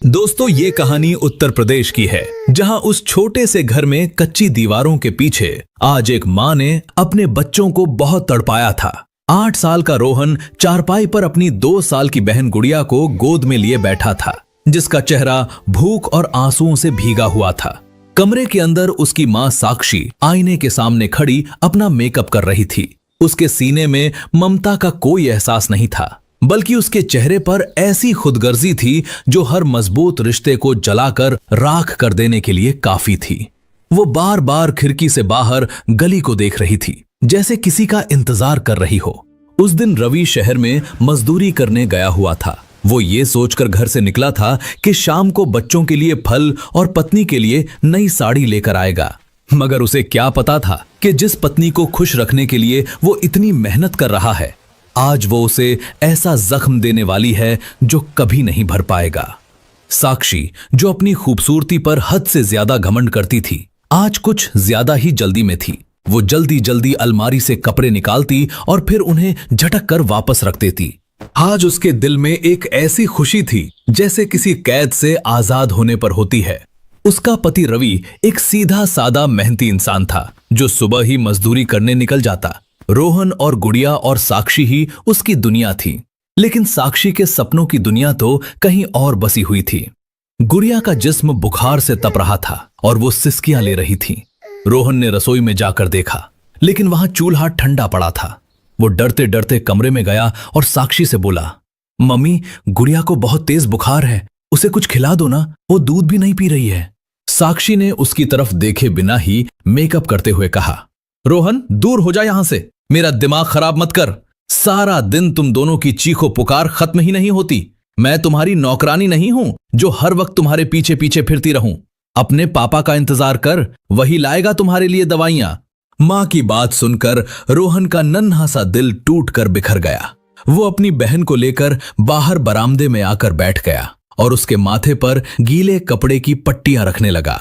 दोस्तों, ये कहानी उत्तर प्रदेश की है, जहां उस छोटे से घर में कच्ची दीवारों के पीछे आज एक माँ ने अपने बच्चों को बहुत तड़पाया था। 8 साल का रोहन चारपाई पर अपनी 2 साल की बहन गुड़िया को गोद में लिए बैठा था, जिसका चेहरा भूख और आंसुओं से भीगा हुआ था। कमरे के अंदर उसकी माँ साक्षी आईने के सामने खड़ी अपना मेकअप कर रही थी। उसके सीने में ममता का कोई एहसास नहीं था, बल्कि उसके चेहरे पर ऐसी खुदगर्जी थी जो हर मजबूत रिश्ते को जलाकर राख कर देने के लिए काफी थी। वो बार बार खिड़की से बाहर गली को देख रही थी, जैसे किसी का इंतजार कर रही हो। उस दिन रवि शहर में मजदूरी करने गया हुआ था। वो ये सोचकर घर से निकला था कि शाम को बच्चों के लिए फल और पत्नी के लिए नई साड़ी लेकर आएगा, मगर उसे क्या पता था कि जिस पत्नी को खुश रखने के लिए वो इतनी मेहनत कर रहा है, आज वो उसे ऐसा जख्म देने वाली है जो कभी नहीं भर पाएगा। साक्षी, जो अपनी खूबसूरती पर हद से ज्यादा घमंड करती थी, आज कुछ ज्यादा ही जल्दी में थी। वो जल्दी जल्दी अलमारी से कपड़े निकालती और फिर उन्हें झटक कर वापस रख देती। आज उसके दिल में एक ऐसी खुशी थी जैसे किसी कैद से आजाद होने पर होती है। उसका पति रवि एक सीधा सादा मेहनती इंसान था, जो सुबह ही मजदूरी करने निकल जाता। रोहन और गुड़िया और साक्षी ही उसकी दुनिया थी, लेकिन साक्षी के सपनों की दुनिया तो कहीं और बसी हुई थी। गुड़िया का जिस्म बुखार से तप रहा था और वो सिसकियां ले रही थी। रोहन ने रसोई में जाकर देखा, लेकिन वहां चूल्हा ठंडा पड़ा था। वो डरते डरते कमरे में गया और साक्षी से बोला, मम्मी, गुड़िया को बहुत तेज बुखार है, उसे कुछ खिला दो ना, वो दूध भी नहीं पी रही है। साक्षी ने उसकी तरफ देखे बिना ही मेकअप करते हुए कहा, रोहन, दूर हो जा यहां से, मेरा दिमाग खराब मत कर। सारा दिन तुम दोनों की चीखो पुकार खत्म ही नहीं होती। मैं तुम्हारी नौकरानी नहीं हूं जो हर वक्त तुम्हारे पीछे पीछे फिरती रहूं। अपने पापा का इंतजार कर, वही लाएगा तुम्हारे लिए दवाइयां। मां की बात सुनकर रोहन का नन्हा सा दिल टूट कर बिखर गया। वो अपनी बहन को लेकर बाहर बरामदे में आकर बैठ गया और उसके माथे पर गीले कपड़े की पट्टियां रखने लगा।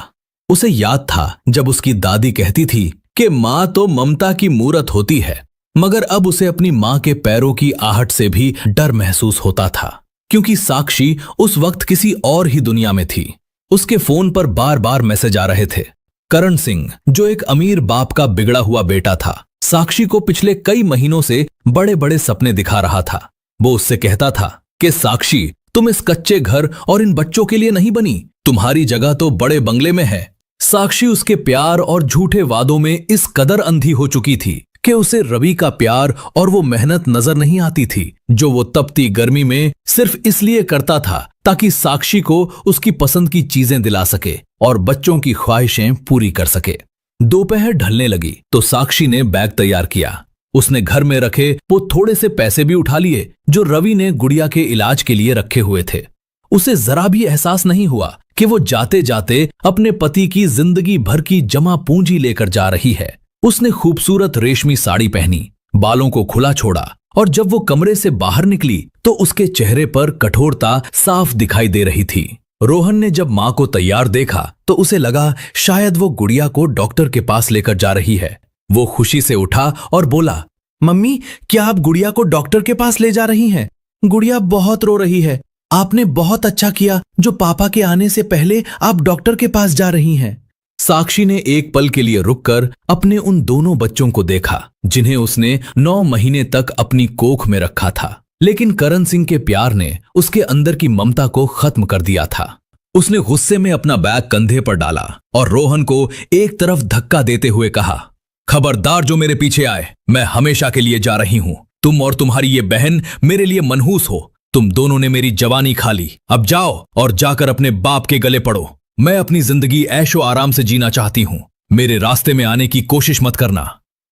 उसे याद था जब उसकी दादी कहती थी कि माँ तो ममता की मूरत होती है, मगर अब उसे अपनी माँ के पैरों की आहट से भी डर महसूस होता था, क्योंकि साक्षी उस वक्त किसी और ही दुनिया में थी। उसके फोन पर बार बार मैसेज आ रहे थे। करण सिंह, जो एक अमीर बाप का बिगड़ा हुआ बेटा था, साक्षी को पिछले कई महीनों से बड़े बड़े सपने दिखा रहा था। वो उससे कहता था कि साक्षी, तुम इस कच्चे घर और इन बच्चों के लिए नहीं बनी, तुम्हारी जगह तो बड़े बंगले में है। साक्षी उसके प्यार और झूठे वादों में इस कदर अंधी हो चुकी थी कि उसे रवि का प्यार और वो मेहनत नजर नहीं आती थी, जो वो तपती गर्मी में सिर्फ इसलिए करता था ताकि साक्षी को उसकी पसंद की चीजें दिला सके और बच्चों की ख्वाहिशें पूरी कर सके। दोपहर ढलने लगी तो साक्षी ने बैग तैयार किया। उसने घर में रखे वो थोड़े से पैसे भी उठा लिए जो रवि ने गुड़िया के इलाज के लिए रखे हुए थे। उसे जरा भी एहसास नहीं हुआ कि वो जाते जाते अपने पति की जिंदगी भर की जमा पूंजी लेकर जा रही है। उसने खूबसूरत रेशमी साड़ी पहनी, बालों को खुला छोड़ा और जब वो कमरे से बाहर निकली तो उसके चेहरे पर कठोरता साफ दिखाई दे रही थी। रोहन ने जब माँ को तैयार देखा तो उसे लगा शायद वो गुड़िया को डॉक्टर के पास लेकर जा रही है। वो खुशी से उठा और बोला, मम्मी, क्या आप गुड़िया को डॉक्टर के पास ले जा रही हैं? गुड़िया बहुत रो रही है। आपने बहुत अच्छा किया जो पापा के आने से पहले आप डॉक्टर के पास जा रही हैं। साक्षी ने एक पल के लिए रुककर अपने उन दोनों बच्चों को देखा जिन्हें उसने 9 महीने तक अपनी कोख में रखा था, लेकिन करण सिंह के प्यार ने उसके अंदर की ममता को खत्म कर दिया था। उसने गुस्से में अपना बैग कंधे पर डाला और रोहन को एक तरफ धक्का देते हुए कहा, खबरदार जो मेरे पीछे आए, मैं हमेशा के लिए जा रही हूं। तुम और तुम्हारी ये बहन मेरे लिए मनहूस हो। तुम दोनों ने मेरी जवानी खा ली। अब जाओ और जाकर अपने बाप के गले पड़ो। मैं अपनी जिंदगी ऐशो आराम से जीना चाहती हूं। मेरे रास्ते में आने की कोशिश मत करना।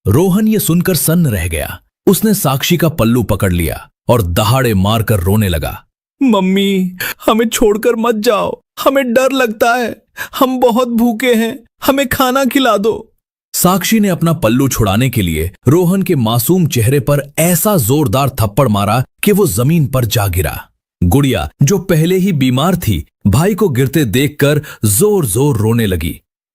रोहन ये सुनकर सन्न रह गया। उसने साक्षी का पल्लू पकड़ लिया और दहाड़े मारकर रोने लगा। मम्मी, हमें छोड़कर मत जाओ, हमें डर लगता है, हम बहुत भूखे हैं, हमें खाना खिला दो। साक्षी ने अपना पल्लू छुड़ाने के लिए रोहन के मासूम चेहरे पर ऐसा जोरदार थप्पड़ मारा कि वो जमीन पर जा गिरा। गुड़िया, जो पहले ही बीमार थी, भाई को गिरते देखकर जोर जोर रोने लगी।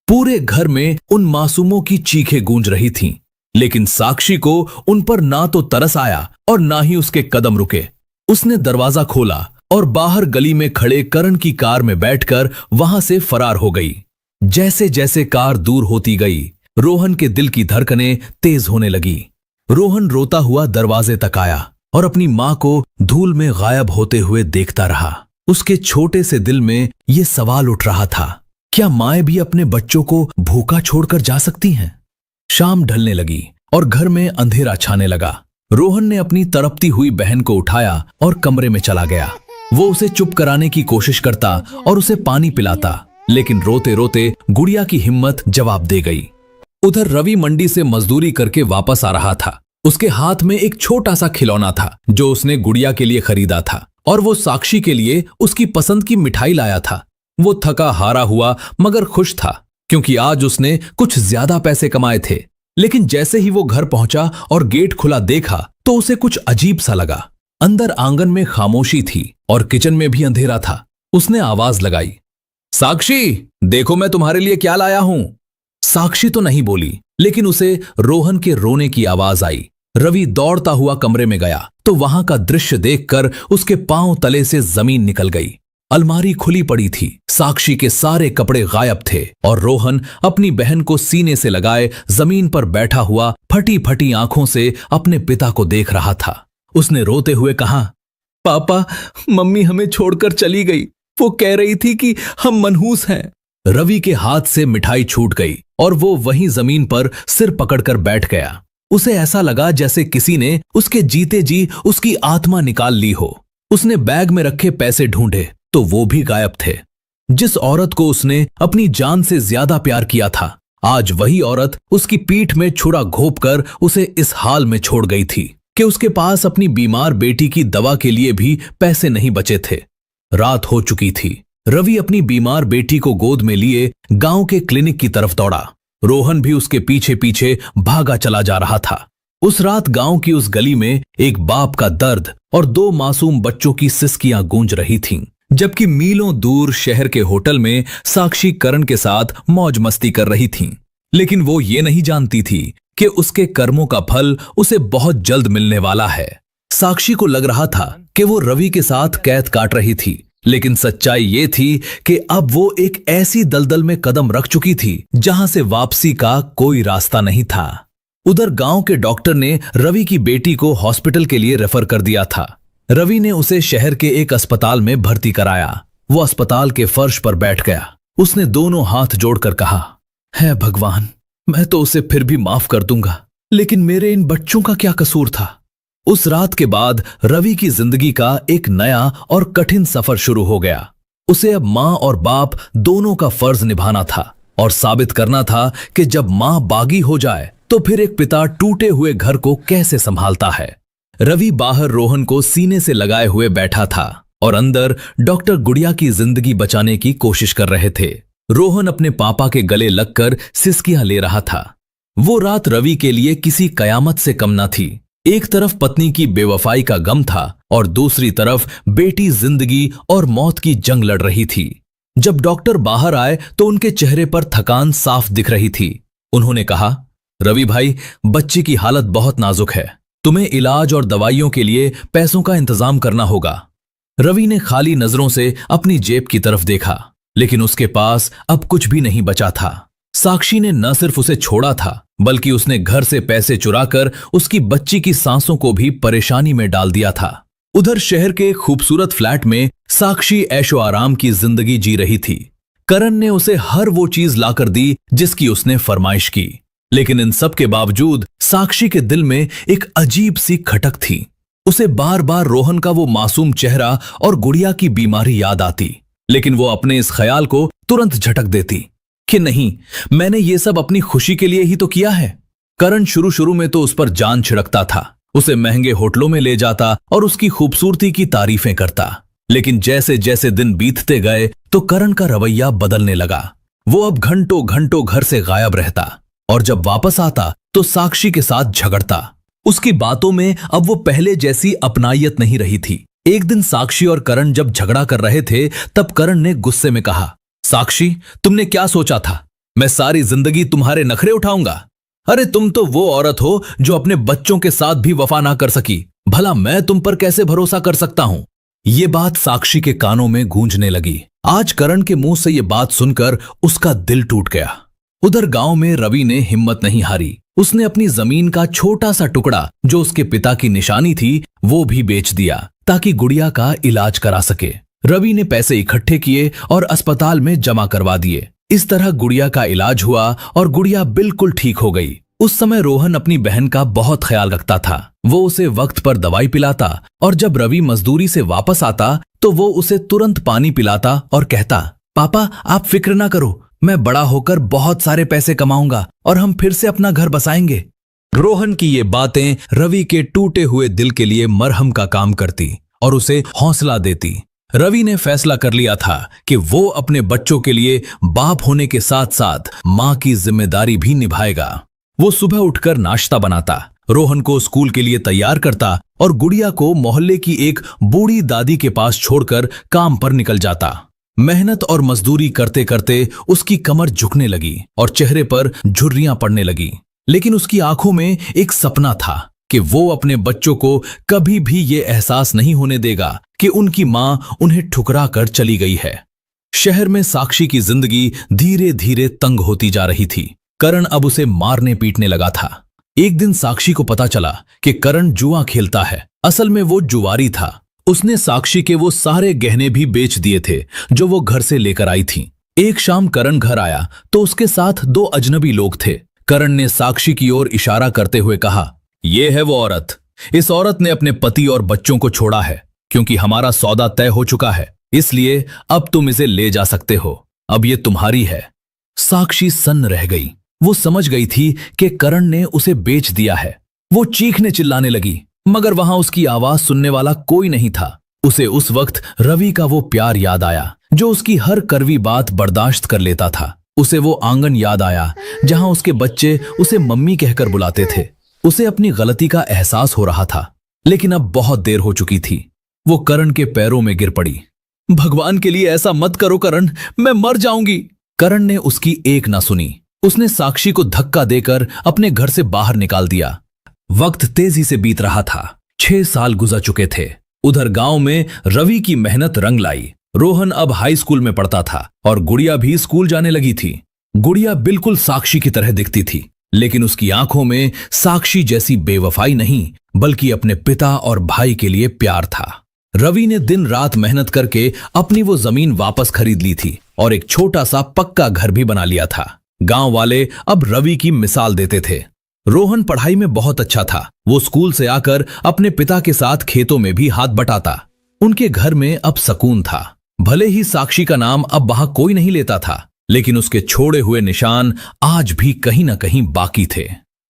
पूरे घर में उन मासूमों की चीखें गूंज रही थीं, लेकिन साक्षी को उन पर ना तो तरस आया और ना ही उसके कदम रुके। उसने दरवाजा खोला और बाहर गली में खड़े करण की कार में बैठकर वहां से फरार हो गई। जैसे जैसे कार दूर होती गई, रोहन के दिल की धड़कनें तेज होने लगी। रोहन रोता हुआ दरवाजे तक आया और अपनी मां को धूल में गायब होते हुए देखता रहा। उसके छोटे से दिल में यह सवाल उठ रहा था, क्या माएं भी अपने बच्चों को भूखा छोड़कर जा सकती हैं? शाम ढलने लगी और घर में अंधेरा छाने लगा। रोहन ने अपनी तड़पती हुई बहन को उठाया और कमरे में चला गया। वो उसे चुप कराने की कोशिश करता और उसे पानी पिलाता, लेकिन रोते रोते गुड़िया की हिम्मत जवाब दे गई। उधर रवि मंडी से मजदूरी करके वापस आ रहा था। उसके हाथ में एक छोटा सा खिलौना था जो उसने गुड़िया के लिए खरीदा था, और वो साक्षी के लिए उसकी पसंद की मिठाई लाया था। वो थका हारा हुआ मगर खुश था, क्योंकि आज उसने कुछ ज्यादा पैसे कमाए थे। लेकिन जैसे ही वो घर पहुंचा और गेट खुला देखा तो उसे कुछ अजीब सा लगा। अंदर आंगन में खामोशी थी और किचन में भी अंधेरा था। उसने आवाज लगाई, साक्षी, देखो मैं तुम्हारे लिए क्या लाया हूं। साक्षी तो नहीं बोली, लेकिन उसे रोहन के रोने की आवाज आई। रवि दौड़ता हुआ कमरे में गया तो वहां का दृश्य देखकर उसके पांव तले से जमीन निकल गई। अलमारी खुली पड़ी थी, साक्षी के सारे कपड़े गायब थे और रोहन अपनी बहन को सीने से लगाए जमीन पर बैठा हुआ फटी फटी आंखों से अपने पिता को देख रहा था। उसने रोते हुए कहा, पापा, मम्मी हमें छोड़कर चली गई। वो कह रही थी कि हम मनहूस हैं। रवि के हाथ से मिठाई छूट गई और वो वहीं जमीन पर सिर पकड़कर बैठ गया। उसे ऐसा लगा जैसे किसी ने उसके जीते जी उसकी आत्मा निकाल ली हो। उसने बैग में रखे पैसे ढूंढे तो वो भी गायब थे। जिस औरत को उसने अपनी जान से ज्यादा प्यार किया था, आज वही औरत उसकी पीठ में छुरा घोंपकर उसे इस हाल में छोड़ गई थी कि उसके पास अपनी बीमार बेटी की दवा के लिए भी पैसे नहीं बचे थे। रात हो चुकी थी। रवि अपनी बीमार बेटी को गोद में लिए गांव के क्लिनिक की तरफ दौड़ा। रोहन भी उसके पीछे पीछे भागा चला जा रहा था। उस रात गांव की उस गली में एक बाप का दर्द और दो मासूम बच्चों की सिसकियां गूंज रही थीं, जबकि मीलों दूर शहर के होटल में साक्षी करण के साथ मौज मस्ती कर रही थीं। लेकिन वो ये नहीं जानती थी कि उसके कर्मों का फल उसे बहुत जल्द मिलने वाला है। साक्षी को लग रहा था कि वो रवि के साथ कैद काट रही थी, लेकिन सच्चाई ये थी कि अब वो एक ऐसी दलदल में कदम रख चुकी थी जहां से वापसी का कोई रास्ता नहीं था। उधर गांव के डॉक्टर ने रवि की बेटी को हॉस्पिटल के लिए रेफर कर दिया था। रवि ने उसे शहर के एक अस्पताल में भर्ती कराया। वो अस्पताल के फर्श पर बैठ गया। उसने दोनों हाथ जोड़कर कहा, है भगवान, मैं तो उसे फिर भी माफ कर दूंगा, लेकिन मेरे इन बच्चों का क्या कसूर था। उस रात के बाद रवि की जिंदगी का एक नया और कठिन सफर शुरू हो गया। उसे अब मां और बाप दोनों का फर्ज निभाना था और साबित करना था कि जब मां बागी हो जाए तो फिर एक पिता टूटे हुए घर को कैसे संभालता है। रवि बाहर रोहन को सीने से लगाए हुए बैठा था और अंदर डॉक्टर गुड़िया की जिंदगी बचाने की कोशिश कर रहे थे। रोहन अपने पापा के गले लगकर सिसकियां ले रहा था। वो रात रवि के लिए किसी कयामत से कम न थी। एक तरफ पत्नी की बेवफाई का गम था और दूसरी तरफ बेटी जिंदगी और मौत की जंग लड़ रही थी। जब डॉक्टर बाहर आए तो उनके चेहरे पर थकान साफ दिख रही थी। उन्होंने कहा, रवि भाई, बच्ची की हालत बहुत नाजुक है। तुम्हें इलाज और दवाइयों के लिए पैसों का इंतजाम करना होगा। रवि ने खाली नजरों से अपनी जेब की तरफ देखा, लेकिन उसके पास अब कुछ भी नहीं बचा था। साक्षी ने न सिर्फ उसे छोड़ा था, बल्कि उसने घर से पैसे चुराकर उसकी बच्ची की सांसों को भी परेशानी में डाल दिया था। उधर शहर के खूबसूरत फ्लैट में साक्षी ऐशो आराम की जिंदगी जी रही थी। करण ने उसे हर वो चीज लाकर दी जिसकी उसने फरमाइश की, लेकिन इन सब के बावजूद साक्षी के दिल में एक अजीब सी खटक थी। उसे बार बार रोहन का वो मासूम चेहरा और गुड़िया की बीमारी याद आती, लेकिन वो अपने इस ख्याल को तुरंत झटक देती कि नहीं, मैंने ये सब अपनी खुशी के लिए ही तो किया है। करण शुरू शुरू में तो उस पर जान छिड़कता था, उसे महंगे होटलों में ले जाता और उसकी खूबसूरती की तारीफें करता। लेकिन जैसे जैसे दिन बीतते गए तो करण का रवैया बदलने लगा। वो अब घंटों घंटों घर से गायब रहता और जब वापस आता तो साक्षी के साथ झगड़ता। उसकी बातों में अब वो पहले जैसी अपनायत नहीं रही थी। एक दिन साक्षी और करण जब झगड़ा कर रहे थे तब करण ने गुस्से में कहा, साक्षी, तुमने क्या सोचा था? मैं सारी जिंदगी तुम्हारे नखरे उठाऊंगा? अरे तुम तो वो औरत हो जो अपने बच्चों के साथ भी वफा ना कर सकी। भला मैं तुम पर कैसे भरोसा कर सकता हूं? ये बात साक्षी के कानों में गूंजने लगी। आज करण के मुंह से ये बात सुनकर उसका दिल टूट गया। उधर गांव में रवि ने हिम्मत नहीं हारी। उसने अपनी जमीन का छोटा सा टुकड़ा जो उसके पिता की निशानी थी वो भी बेच दिया ताकि गुड़िया का इलाज करा सके। रवि ने पैसे इकट्ठे किए और अस्पताल में जमा करवा दिए। इस तरह गुड़िया का इलाज हुआ और गुड़िया बिल्कुल ठीक हो गई। उस समय रोहन अपनी बहन का बहुत ख्याल रखता था। वो उसे वक्त पर दवाई पिलाता और जब रवि मजदूरी से वापस आता तो वो उसे तुरंत पानी पिलाता और कहता, पापा आप फिक्र ना करो, मैं बड़ा होकर बहुत सारे पैसे कमाऊंगा और हम फिर से अपना घर बसाएंगे। रोहन की ये बातें रवि के टूटे हुए दिल के लिए मरहम का काम करती और उसे हौसला देती। रवि ने फैसला कर लिया था कि वो अपने बच्चों के लिए बाप होने के साथ साथ मां की जिम्मेदारी भी निभाएगा। वो सुबह उठकर नाश्ता बनाता, रोहन को स्कूल के लिए तैयार करता और गुड़िया को मोहल्ले की एक बूढ़ी दादी के पास छोड़कर काम पर निकल जाता। मेहनत और मजदूरी करते करते उसकी कमर झुकने लगी और चेहरे पर झुर्रियां पड़ने लगी। लेकिन उसकी आंखों में एक सपना था कि वो अपने बच्चों को कभी भी ये एहसास नहीं होने देगा कि उनकी मां उन्हें ठुकरा कर चली गई है। शहर में साक्षी की जिंदगी धीरे धीरे तंग होती जा रही थी। करण अब उसे मारने पीटने लगा था। एक दिन साक्षी को पता चला कि करण जुआ खेलता है। असल में वो जुआरी था। उसने साक्षी के वो सारे गहने भी बेच दिए थे जो वो घर से लेकर आई थी। एक शाम करण घर आया तो उसके साथ 2 अजनबी लोग थे। करण ने साक्षी की ओर इशारा करते हुए कहा, ये है वो औरत। इस औरत ने अपने पति और बच्चों को छोड़ा है क्योंकि हमारा सौदा तय हो चुका है, इसलिए अब तुम इसे ले जा सकते हो। अब ये तुम्हारी है। साक्षी सन्न रह गई। वो समझ गई थी कि करण ने उसे बेच दिया है। वो चीखने चिल्लाने लगी मगर वहां उसकी आवाज सुनने वाला कोई नहीं था। उसे उस वक्त रवि का वो प्यार याद आया जो उसकी हर कड़वी बात बर्दाश्त कर लेता था। उसे वो आंगन याद आया जहां उसके बच्चे उसे मम्मी कहकर बुलाते थे। उसे अपनी गलती का एहसास हो रहा था लेकिन अब बहुत देर हो चुकी थी। वो करण के पैरों में गिर पड़ी। भगवान के लिए ऐसा मत करो करण, मैं मर जाऊंगी। करण ने उसकी एक ना सुनी। उसने साक्षी को धक्का देकर अपने घर से बाहर निकाल दिया। वक्त तेजी से बीत रहा था। 6 साल गुजर चुके थे। उधर गांव में रवि की मेहनत रंग लाई। रोहन अब हाई स्कूल में पढ़ता था और गुड़िया भी स्कूल जाने लगी थी। गुड़िया बिल्कुल साक्षी की तरह दिखती थी लेकिन उसकी आंखों में साक्षी जैसी बेवफाई नहीं बल्कि अपने पिता और भाई के लिए प्यार था। रवि ने दिन रात मेहनत करके अपनी वो जमीन वापस खरीद ली थी और एक छोटा सा पक्का घर भी बना लिया था। गांव वाले अब रवि की मिसाल देते थे। रोहन पढ़ाई में बहुत अच्छा था। वो स्कूल से आकर अपने पिता के साथ खेतों में भी हाथ बटाता। उनके घर में अब सुकून था। भले ही साक्षी का नाम अब वहां कोई नहीं लेता था लेकिन उसके छोड़े हुए निशान आज भी कहीं ना कहीं बाकी थे।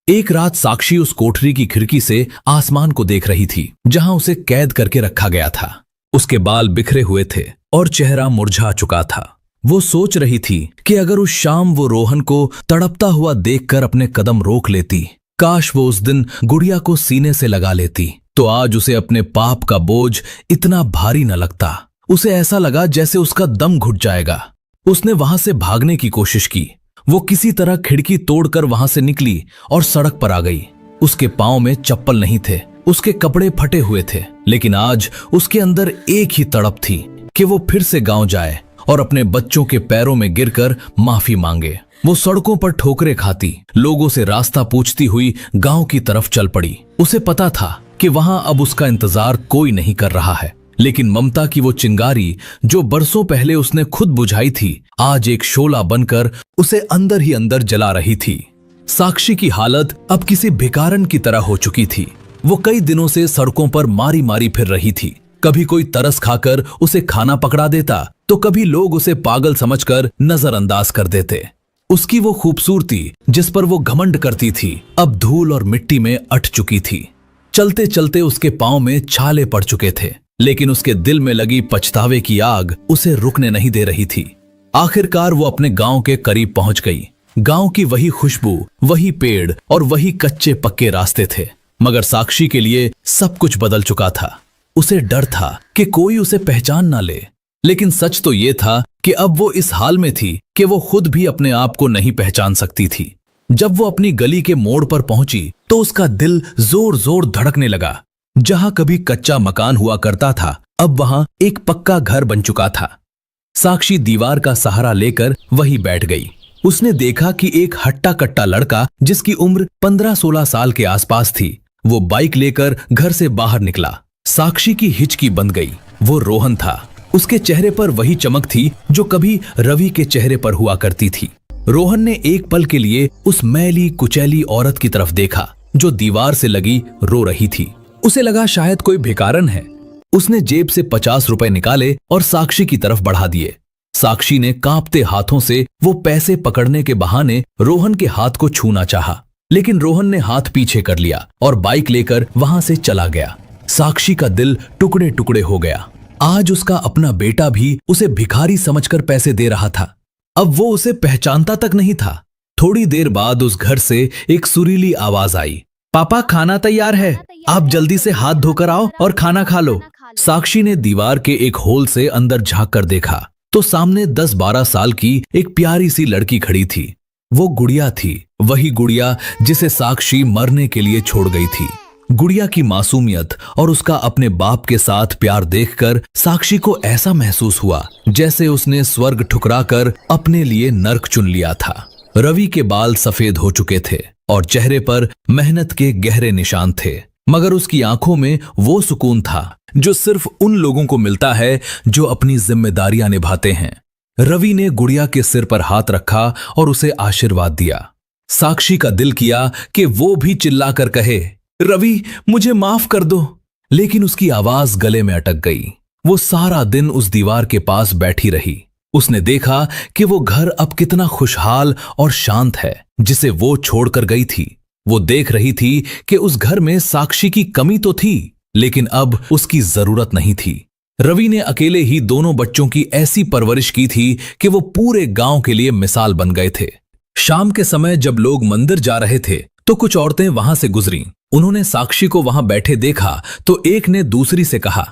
एक रात साक्षी उस कोठरी की खिड़की से आसमान को देख रही थी जहां उसे कैद करके रखा गया था। उसके बाल बिखरे हुए थे और चेहरा मुरझा चुका था। वो सोच रही थी कि अगर उस शाम वो रोहन को तड़पता हुआ देखकर अपने कदम रोक लेती, काश वो उस दिन गुड़िया को सीने से लगा लेती, तो आज उसे अपने पाप का बोझ इतना भारी न लगता। उसे ऐसा लगा जैसे उसका दम घुट जाएगा। उसने वहां से भागने की कोशिश की। वो किसी तरह खिड़की तोड़कर वहां से निकली और सड़क पर आ गई। उसके पांव में चप्पल नहीं थे, उसके कपड़े फटे हुए थे, लेकिन आज उसके अंदर एक ही तड़प थी कि वो फिर से गांव जाए और अपने बच्चों के पैरों में गिरकर माफी मांगे। वो सड़कों पर ठोकरें खाती, लोगों से रास्ता पूछती हुई गांव की तरफ चल पड़ी। उसे पता था कि वहां अब उसका इंतजार कोई नहीं कर रहा है, लेकिन ममता की वो चिंगारी जो बरसों पहले उसने खुद बुझाई थी, आज एक शोला बनकर उसे अंदर ही अंदर जला रही थी। साक्षी की हालत अब किसी भिखारन की तरह हो चुकी थी। वो कई दिनों से सड़कों पर मारी मारी फिर रही थी। कभी कोई तरस खाकर उसे खाना पकड़ा देता तो कभी लोग उसे पागल समझकर नजरअंदाज कर देते। उसकी वो खूबसूरती जिस पर वो घमंड करती थी अब धूल और मिट्टी में अट चुकी थी। चलते चलते उसके पांव में छाले पड़ चुके थे, लेकिन उसके दिल में लगी पछतावे की आग उसे रुकने नहीं दे रही थी। आखिरकार वो अपने गांव के करीब पहुंच गई। गांव की वही खुशबू, वही पेड़ और वही कच्चे पक्के रास्ते थे, मगर साक्षी के लिए सब कुछ बदल चुका था। उसे डर था कि कोई उसे पहचान ना ले, लेकिन सच तो ये था कि अब वो इस हाल में थी कि वो खुद भी अपने आप को नहीं पहचान सकती थी। जब वो अपनी गली के मोड़ पर पहुंची तो उसका दिल जोर जोर धड़कने लगा। जहां कभी कच्चा मकान हुआ करता था अब वहां एक पक्का घर बन चुका था। साक्षी दीवार का सहारा लेकर वहीं बैठ गई। उसने देखा कि एक हट्टा कट्टा लड़का जिसकी उम्र 15-16 साल के आसपास थी, वो बाइक लेकर घर से बाहर निकला। साक्षी की हिचकी बंध गई। वो रोहन था। उसके चेहरे पर वही चमक थी जो कभी रवि के चेहरे पर हुआ करती थी। रोहन ने एक पल के लिए उस मैली कुचैली औरत की तरफ देखा जो दीवार से लगी रो रही थी। उसे लगा शायद कोई भिखारन है। उसने जेब से 50 रुपए निकाले और साक्षी की तरफ बढ़ा दिए। साक्षी ने कांपते हाथों से वो पैसे पकड़ने के बहाने रोहन के हाथ को छूना चाहा, लेकिन रोहन ने हाथ पीछे कर लिया और बाइक लेकर वहां से चला गया। साक्षी का दिल टुकड़े टुकड़े हो गया। आज उसका अपना बेटा भी उसे भिखारी समझकर पैसे दे रहा था। अब वो उसे पहचानता तक नहीं था। थोड़ी देर बाद उस घर से एक सुरीली आवाज आई, पापा खाना तैयार है, आप जल्दी से हाथ धोकर आओ और खाना खा लो। साक्षी ने दीवार के एक होल से अंदर झांक कर देखा तो सामने 10-12 साल की एक प्यारी सी लड़की खड़ी थी। वो गुड़िया थी, वही गुड़िया जिसे साक्षी मरने के लिए छोड़ गई थी। गुड़िया की मासूमियत और उसका अपने बाप के साथ प्यार देखकर साक्षी को ऐसा महसूस हुआ जैसे उसने स्वर्ग ठुकराकर अपने लिए नर्क चुन लिया था। रवि के बाल सफेद हो चुके थे और चेहरे पर मेहनत के गहरे निशान थे, मगर उसकी आंखों में वो सुकून था जो सिर्फ उन लोगों को मिलता है जो अपनी जिम्मेदारियां निभाते हैं। रवि ने गुड़िया के सिर पर हाथ रखा और उसे आशीर्वाद दिया। साक्षी का दिल किया कि वो भी चिल्लाकर कहे, रवि मुझे माफ कर दो, लेकिन उसकी आवाज गले में अटक गई। वो सारा दिन उस दीवार के पास बैठी रही। उसने देखा कि वो घर अब कितना खुशहाल और शांत है जिसे वो छोड़कर गई थी। वो देख रही थी कि उस घर में साक्षी की कमी तो थी, लेकिन अब उसकी जरूरत नहीं थी। रवि ने अकेले ही दोनों बच्चों की ऐसी परवरिश की थी कि वो पूरे गांव के लिए मिसाल बन गए थे। शाम के समय जब लोग मंदिर जा रहे थे तो कुछ औरतें वहां से गुजरी। उन्होंने साक्षी को वहां बैठे देखा तो एक ने दूसरी से कहा,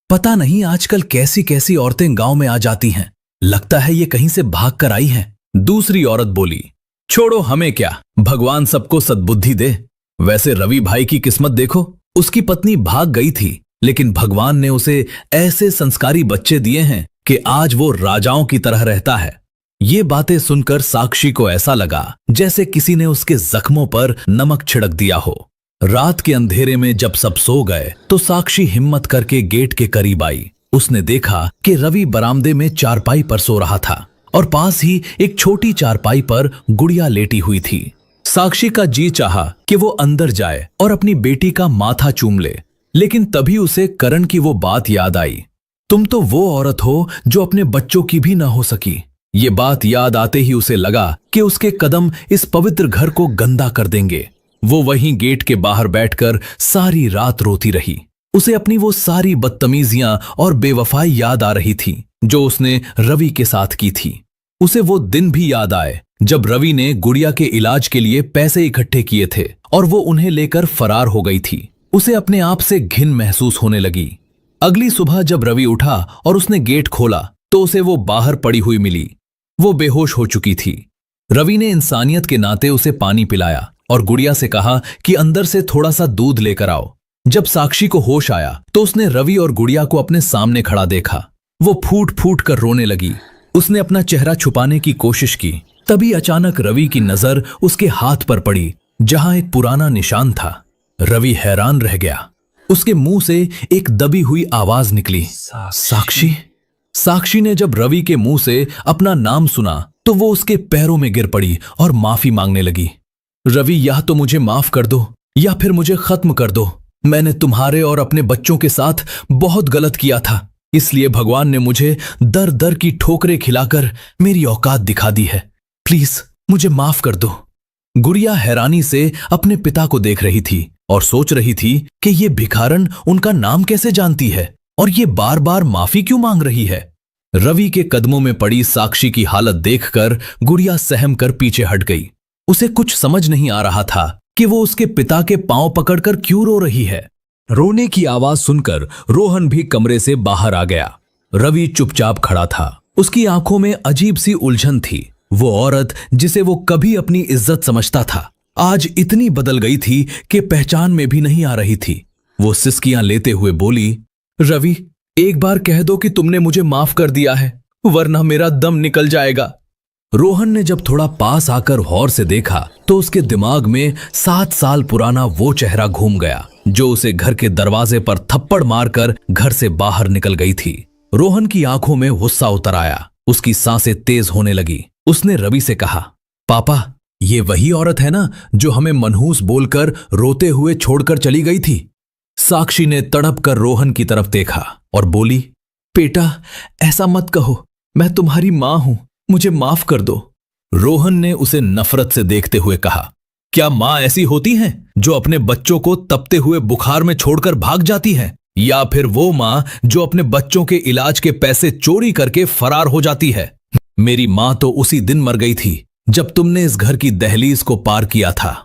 पता नहीं आजकल कैसी कैसी औरतें गांव में आ जाती हैं, लगता है ये कहीं से भाग कर आई हैं। दूसरी औरत बोली, छोड़ो हमें क्या, भगवान सबको सद्बुद्धि दे। वैसे रवि भाई की किस्मत देखो, उसकी पत्नी भाग गई थी लेकिन भगवान ने उसे ऐसे संस्कारी बच्चे दिए हैं कि आज वो राजाओं की तरह रहता है। ये बातें सुनकर साक्षी को ऐसा लगा जैसे किसी ने उसके जख्मों पर नमक छिड़क दिया हो। रात के अंधेरे में जब सब सो गए तो साक्षी हिम्मत करके गेट के करीब आई। उसने देखा कि रवि बरामदे में चारपाई पर सो रहा था और पास ही एक छोटी चारपाई पर गुड़िया लेटी हुई थी। साक्षी का जी चाहा कि वो अंदर जाए और अपनी बेटी का माथा चूम ले, लेकिन तभी उसे करण की वो बात याद आई, तुम तो वो औरत हो जो अपने बच्चों की भी ना हो सकी। ये बात याद आते ही उसे लगा कि उसके कदम इस पवित्र घर को गंदा कर देंगे। वो वहीं गेट के बाहर बैठकर सारी रात रोती रही। उसे अपनी वो सारी बदतमीजियां और बेवफाई याद आ रही थी जो उसने रवि के साथ की थी। उसे वो दिन भी याद आए जब रवि ने गुड़िया के इलाज के लिए पैसे इकट्ठे किए थे और वो उन्हें लेकर फरार हो गई थी। उसे अपने आप से घिन महसूस होने लगी। अगली सुबह जब रवि उठा और उसने गेट खोला तो उसे वो बाहर पड़ी हुई मिली। वो बेहोश हो चुकी थी। रवि ने इंसानियत के नाते उसे पानी पिलाया और गुड़िया से कहा कि अंदर से थोड़ा सा दूध लेकर आओ। जब साक्षी को होश आया तो उसने रवि और गुड़िया को अपने सामने खड़ा देखा। वो फूट फूट कर रोने लगी। उसने अपना चेहरा छुपाने की कोशिश की। तभी अचानक रवि की नजर उसके हाथ पर पड़ी जहां एक पुराना निशान था। रवि हैरान रह गया। उसके मुंह से एक दबी हुई आवाज निकली, साक्षी। साक्षी ने जब रवि के मुंह से अपना नाम सुना तो वो उसके पैरों में गिर पड़ी और माफी मांगने लगी। रवि, या तो मुझे माफ कर दो या फिर मुझे खत्म कर दो। मैंने तुम्हारे और अपने बच्चों के साथ बहुत गलत किया था, इसलिए भगवान ने मुझे दर दर की ठोकरें खिलाकर मेरी औकात दिखा दी है। प्लीज मुझे माफ कर दो। गुड़िया हैरानी से अपने पिता को देख रही थी और सोच रही थी कि ये भिखारन उनका नाम कैसे जानती है और ये बार बार माफी क्यों मांग रही है। रवि के कदमों में पड़ी साक्षी की हालत देखकर गुड़िया सहम कर पीछे हट गई। उसे कुछ समझ नहीं आ रहा था कि वो उसके पिता के पांव पकड़कर क्यों रो रही है। रोने की आवाज सुनकर रोहन भी कमरे से बाहर आ गया। रवि चुपचाप खड़ा था। उसकी आंखों में अजीब सी उलझन थी। वो औरत जिसे वो कभी अपनी इज्जत समझता था आज इतनी बदल गई थी कि पहचान में भी नहीं आ रही थी। वो सिसकियां लेते हुए बोली, रवि एक बार कह दो कि तुमने मुझे माफ कर दिया है, वरना मेरा दम निकल जाएगा। रोहन ने जब थोड़ा पास आकर गौर से देखा तो उसके दिमाग में 7 साल पुराना वो चेहरा घूम गया जो उसे घर के दरवाजे पर थप्पड़ मारकर घर से बाहर निकल गई थी। रोहन की आंखों में गुस्सा उतर आया, उसकी सांसें तेज होने लगी। उसने रवि से कहा, पापा, ये वही औरत है ना जो हमें मनहूस बोलकर रोते हुए छोड़कर चली गई थी? साक्षी ने तड़प कर रोहन की तरफ देखा और बोली, बेटा ऐसा मत कहो, मैं तुम्हारी मां हूं, मुझे माफ कर दो। रोहन ने उसे नफरत से देखते हुए कहा, क्या मां ऐसी होती हैं जो अपने बच्चों को तपते हुए बुखार में छोड़कर भाग जाती हैं, या फिर वो मां जो अपने बच्चों के इलाज के पैसे चोरी करके फरार हो जाती है? मेरी मां तो उसी दिन मर गई थी जब तुमने इस घर की दहलीज को पार किया था।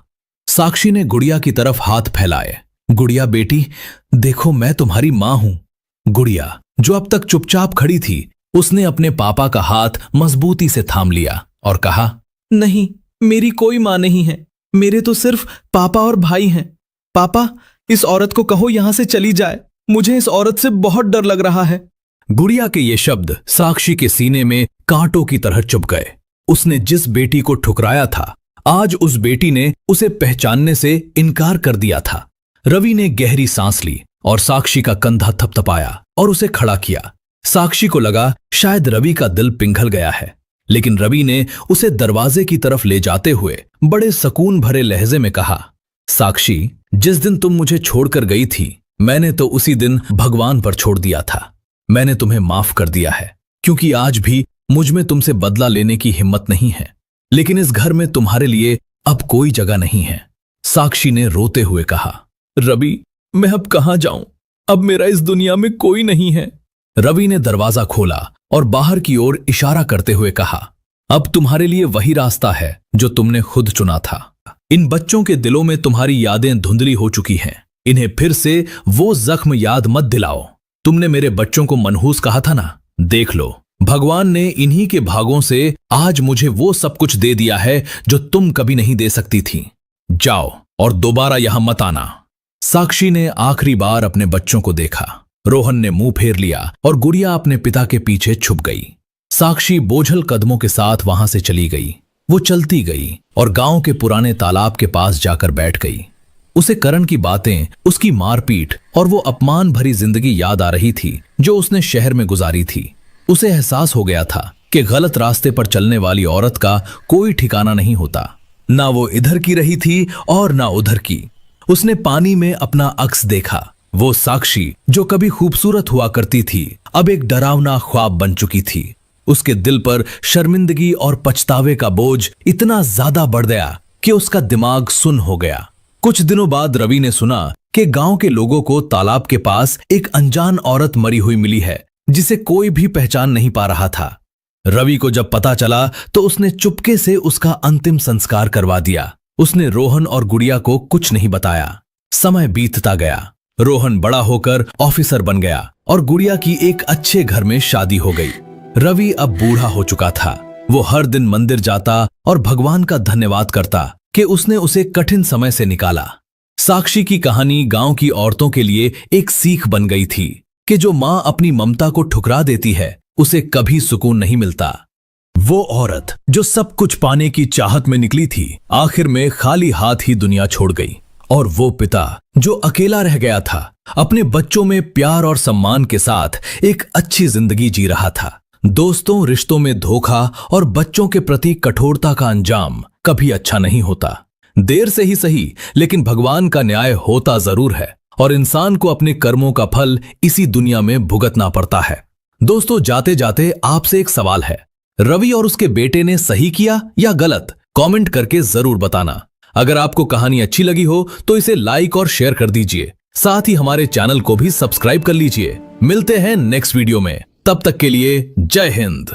साक्षी ने गुड़िया की तरफ हाथ फैलाए। गुड़िया बेटी, देखो मैं तुम्हारी मां हूं। गुड़िया, जो अब तक चुपचाप खड़ी थी, उसने अपने पापा का हाथ मजबूती से थाम लिया और कहा, नहीं, मेरी कोई मां नहीं है, मेरे तो सिर्फ पापा और भाई हैं। पापा, इस औरत को कहो यहां से चली जाए, मुझे इस औरत से बहुत डर लग रहा है। गुड़िया के ये शब्द साक्षी के सीने में कांटों की तरह चुभ गए। उसने जिस बेटी को ठुकराया था, आज उस बेटी ने उसे पहचानने से इनकार कर दिया था। रवि ने गहरी सांस ली और साक्षी का कंधा थपथपाया और उसे खड़ा किया। साक्षी को लगा शायद रवि का दिल पिघल गया है, लेकिन रवि ने उसे दरवाजे की तरफ ले जाते हुए बड़े सुकून भरे लहजे में कहा, साक्षी, जिस दिन तुम मुझे छोड़कर गई थी, मैंने तो उसी दिन भगवान पर छोड़ दिया था। मैंने तुम्हें माफ कर दिया है, क्योंकि आज भी मुझ में तुमसे बदला लेने की हिम्मत नहीं है, लेकिन इस घर में तुम्हारे लिए अब कोई जगह नहीं है। साक्षी ने रोते हुए कहा, रवि, मैं अब कहां जाऊं? अब मेरा इस दुनिया में कोई नहीं है। रवि ने दरवाजा खोला और बाहर की ओर इशारा करते हुए कहा, अब तुम्हारे लिए वही रास्ता है जो तुमने खुद चुना था। इन बच्चों के दिलों में तुम्हारी यादें धुंधली हो चुकी हैं, इन्हें फिर से वो जख्म याद मत दिलाओ। तुमने मेरे बच्चों को मनहूस कहा था ना, देख लो, भगवान ने इन्हीं के भागों से आज मुझे वो सब कुछ दे दिया है जो तुम कभी नहीं दे सकती थी। जाओ और दोबारा यहां मत आना। साक्षी ने आखिरी बार अपने बच्चों को देखा। रोहन ने मुंह फेर लिया और गुड़िया अपने पिता के पीछे छुप गई। साक्षी बोझल कदमों के साथ वहां से चली गई। वो चलती गई और गांव के पुराने तालाब के पास जाकर बैठ गई। उसे करण की बातें, उसकी मारपीट और वो अपमान भरी जिंदगी याद आ रही थी जो उसने शहर में गुजारी थी। उसे एहसास हो गया था कि गलत रास्ते पर चलने वाली औरत का कोई ठिकाना नहीं होता। ना वो इधर की रही थी और ना उधर की। उसने पानी में अपना अक्स देखा। वो साक्षी जो कभी खूबसूरत हुआ करती थी, अब एक डरावना ख्वाब बन चुकी थी। उसके दिल पर शर्मिंदगी और पछतावे का बोझ इतना ज्यादा बढ़ गया कि उसका दिमाग सुन्न हो गया। कुछ दिनों बाद रवि ने सुना कि गांव के लोगों को तालाब के पास एक अनजान औरत मरी हुई मिली है, जिसे कोई भी पहचान नहीं पा रहा था। रवि को जब पता चला तो उसने चुपके से उसका अंतिम संस्कार करवा दिया। उसने रोहन और गुड़िया को कुछ नहीं बताया। समय बीतता गया। रोहन बड़ा होकर ऑफिसर बन गया और गुड़िया की एक अच्छे घर में शादी हो गई। रवि अब बूढ़ा हो चुका था। वो हर दिन मंदिर जाता और भगवान का धन्यवाद करता कि उसने उसे कठिन समय से निकाला। साक्षी की कहानी गांव की औरतों के लिए एक सीख बन गई थी कि जो मां अपनी ममता को ठुकरा देती है, उसे कभी सुकून नहीं मिलता। वो औरत जो सब कुछ पाने की चाहत में निकली थी, आखिर में खाली हाथ ही दुनिया छोड़ गई। और वो पिता जो अकेला रह गया था, अपने बच्चों में प्यार और सम्मान के साथ एक अच्छी जिंदगी जी रहा था। दोस्तों, रिश्तों में धोखा और बच्चों के प्रति कठोरता का अंजाम कभी अच्छा नहीं होता। देर से ही सही, लेकिन भगवान का न्याय होता जरूर है और इंसान को अपने कर्मों का फल इसी दुनिया में भुगतना पड़ता है। दोस्तों, जाते जाते आपसे एक सवाल है, रवि और उसके बेटे ने सही किया या गलत? कमेंट करके जरूर बताना। अगर आपको कहानी अच्छी लगी हो तो इसे लाइक और शेयर कर दीजिए। साथ ही हमारे चैनल को भी सब्सक्राइब कर लीजिए। मिलते हैं नेक्स्ट वीडियो में। तब तक के लिए जय हिंद।